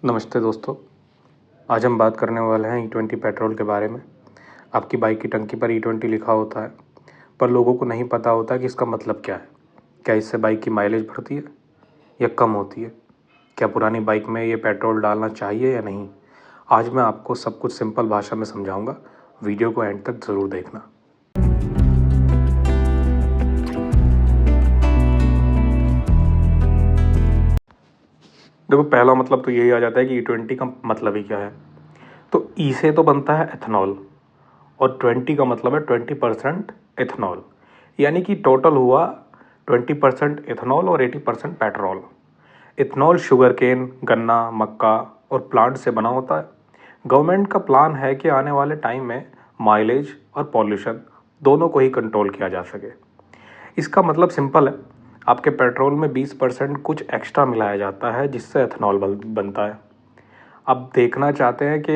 नमस्ते दोस्तों। आज हम बात करने वाले हैं E20 पेट्रोल के बारे में। आपकी बाइक की टंकी पर E20 लिखा होता है, पर लोगों को नहीं पता होता कि इसका मतलब क्या है। क्या इससे बाइक की माइलेज बढ़ती है या कम होती है? क्या पुरानी बाइक में ये पेट्रोल डालना चाहिए या नहीं? आज मैं आपको सब कुछ सिंपल भाषा में समझाऊंगा। वीडियो को एंड तक ज़रूर देखना। देखो, पहला मतलब तो यही आ जाता है कि E20 का मतलब ही क्या है। तो ई से तो बनता है एथनॉल, और 20 का मतलब है 20% एथनॉल, यानी कि टोटल हुआ 20% एथनॉल और 80% पेट्रोल। इथनॉल शुगर केन, गन्ना, मक्का और प्लांट से बना होता है। गवर्नमेंट का प्लान है कि आने वाले टाइम में माइलेज और पॉल्यूशन दोनों को ही कंट्रोल किया जा सके। इसका मतलब सिंपल है, आपके पेट्रोल में 20% कुछ एक्स्ट्रा मिलाया जाता है जिससे एथनॉल बनता है। अब देखना चाहते हैं कि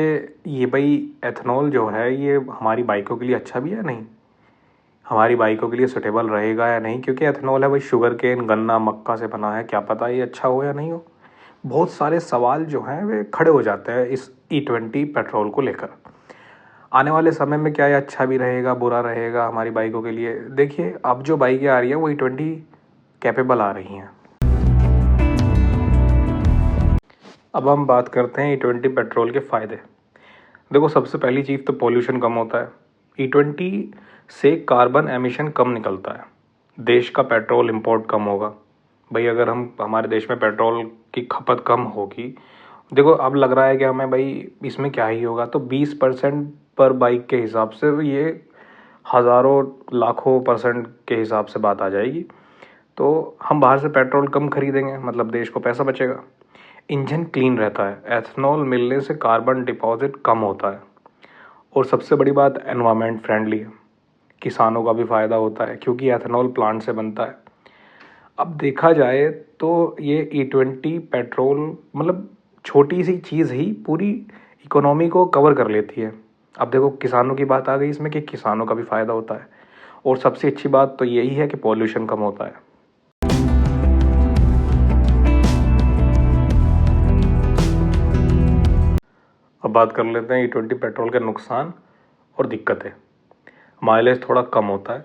ये भाई एथनॉल जो है ये हमारी बाइकों के लिए अच्छा भी है नहीं, हमारी बाइकों के लिए सूटेबल रहेगा या नहीं, क्योंकि एथनॉल है भाई शुगर केन, गन्ना, मक्का से बना है। क्या पता ये अच्छा हो या नहीं हो। बहुत सारे सवाल जो हैं वे खड़े हो जाते हैं इस E20 पेट्रोल को लेकर। आने वाले समय में क्या ये अच्छा भी रहेगा, बुरा रहेगा हमारी बाइकों के लिए? देखिए, अब जो बाइकें आ रही हैं वो E20 कैपेबल आ रही हैं। अब हम बात करते हैं E20 पेट्रोल के फ़ायदे। देखो, सबसे पहली चीज़ तो पोल्यूशन कम होता है। E20 से कार्बन एमिशन कम निकलता है, देश का पेट्रोल इंपोर्ट कम होगा। भाई अगर हम हमारे देश में पेट्रोल की खपत कम होगी, देखो अब लग रहा है कि हमें भाई इसमें क्या ही होगा, तो 20% पर बाइक के हिसाब से ये हज़ारों लाखों परसेंट के हिसाब से बात आ जाएगी। तो हम बाहर से पेट्रोल कम खरीदेंगे, मतलब देश को पैसा बचेगा। इंजन क्लीन रहता है, एथनॉल मिलने से कार्बन डिपॉजिट कम होता है। और सबसे बड़ी बात, एनवायरनमेंट फ्रेंडली है, किसानों का भी फ़ायदा होता है क्योंकि एथनॉल प्लांट से बनता है। अब देखा जाए तो ये E20 पेट्रोल मतलब छोटी सी चीज़ ही पूरी इकोनॉमी को कवर कर लेती है। अब देखो, किसानों की बात आ गई इसमें कि किसानों का भी फ़ायदा होता है, और सबसे अच्छी बात तो यही है कि पॉल्यूशन कम होता है। अब बात कर लेते हैं E20 पेट्रोल के नुकसान और दिक्कतें। माइलेज थोड़ा कम होता है।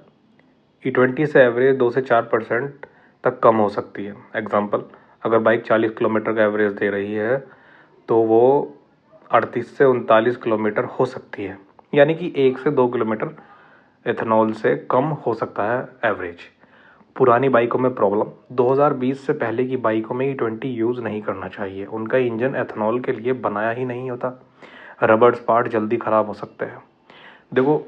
E20 से एवरेज 2 से 4% तक कम हो सकती है। एग्जांपल, अगर बाइक 40 किलोमीटर का एवरेज दे रही है तो वो 38 से 39 किलोमीटर हो सकती है, यानी कि 1 से 2 किलोमीटर एथनॉल से कम हो सकता है एवरेज। पुरानी बाइकों में प्रॉब्लम, 2020 से पहले की बाइकों में E20 यूज़ नहीं करना चाहिए। उनका इंजन एथनॉल के लिए बनाया ही नहीं होता। रबड़ पार्ट जल्दी ख़राब हो सकते हैं। देखो,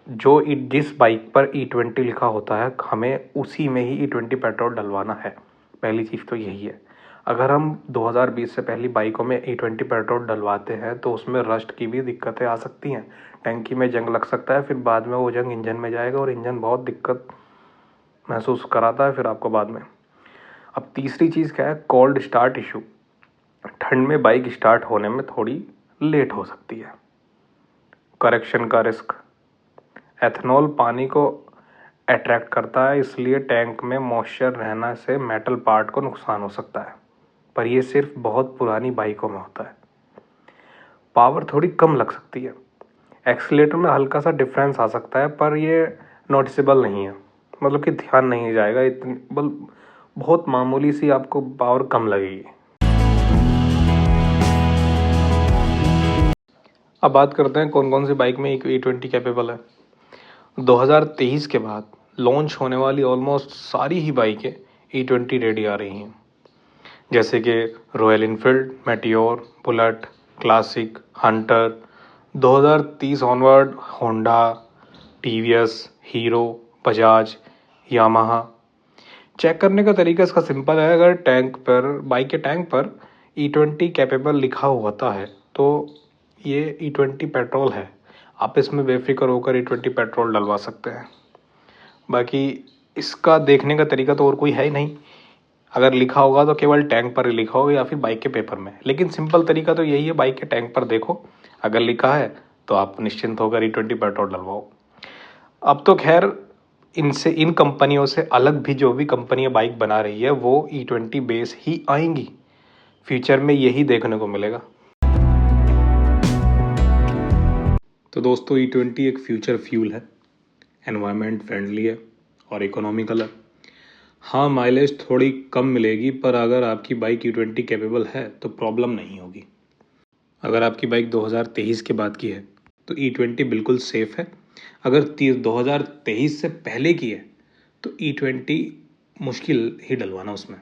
जिस बाइक पर E20 लिखा होता है हमें उसी में ही E20 पेट्रोल डलवाना है। पहली चीज़ तो यही है। अगर हम 2020 से पहली बाइकों में E20 पेट्रोल डलवाते हैं तो उसमें रस्ट की भी दिक्कतें आ सकती हैं। टैंकी में जंग लग सकता है, फिर बाद में वो जंग इंजन में जाएगा और इंजन बहुत दिक्कत महसूस कराता है फिर आपको बाद में। अब तीसरी चीज़ क्या है, कोल्ड स्टार्ट इशू। ठंड में बाइक स्टार्ट होने में थोड़ी लेट हो सकती है। करेक्शन का रिस्क, एथनॉल पानी को अट्रैक्ट करता है, इसलिए टैंक में मॉइस्चर रहने से मेटल पार्ट को नुकसान हो सकता है, पर यह सिर्फ बहुत पुरानी बाइकों में होता है। पावर थोड़ी कम लग सकती है, एक्सीलेटर में हल्का सा डिफरेंस आ सकता है, पर ये नोटिसेबल नहीं है, मतलब कि ध्यान नहीं जाएगा इतनी, बहुत मामूली सी आपको पावर कम लगेगी। अब बात करते हैं कौन कौन सी बाइक में E20 कैपेबल है। 2023 के बाद लॉन्च होने वाली ऑलमोस्ट सारी ही बाइकें E20 रेडी आ रही हैं, जैसे कि Royal Enfield, Meteor, Bullet, Classic, Hunter. 2030 onward Honda, TVS, Hero, Bajaj, Yamaha. Check करने का तरीका इसका सिंपल है। अगर टैंक पर, बाइक के टैंक पर E20 कैपेबल लिखा होता है तो ये E20 पेट्रोल है। आप इसमें बेफिक्र होकर E20 पेट्रोल डलवा सकते हैं। बाकी इसका देखने का तरीका तो और कोई है ही नहीं। अगर लिखा होगा तो केवल टैंक पर ही लिखा होगा या फिर बाइक के पेपर में, लेकिन सिंपल तरीका तो यही है, बाइक के टैंक पर देखो, अगर लिखा है तो आप निश्चिंत होकर E20 पेट्रोल डलवाओ। अब तो खैर इन कंपनियों से अलग भी जो भी कंपनियां बाइक बना रही है वो E20 बेस ही आएंगी। फ्यूचर में यही देखने को मिलेगा। तो दोस्तों E20 एक फ्यूचर फ्यूल है, एनवायरनमेंट फ्रेंडली है और इकोनॉमिकल है। हाँ, माइलेज थोड़ी कम मिलेगी, पर अगर आपकी बाइक E20 कैपेबल है तो प्रॉब्लम नहीं होगी। अगर आपकी बाइक 2023 के बाद की है तो E20 बिल्कुल सेफ़ है। अगर 2023 से पहले की है तो E20 मुश्किल ही डलवाना उसमें।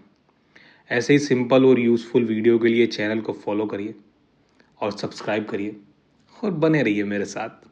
ऐसे ही सिंपल और यूज़फुल वीडियो के लिए चैनल को फॉलो करिए और सब्सक्राइब करिए और बने रहिए मेरे साथ।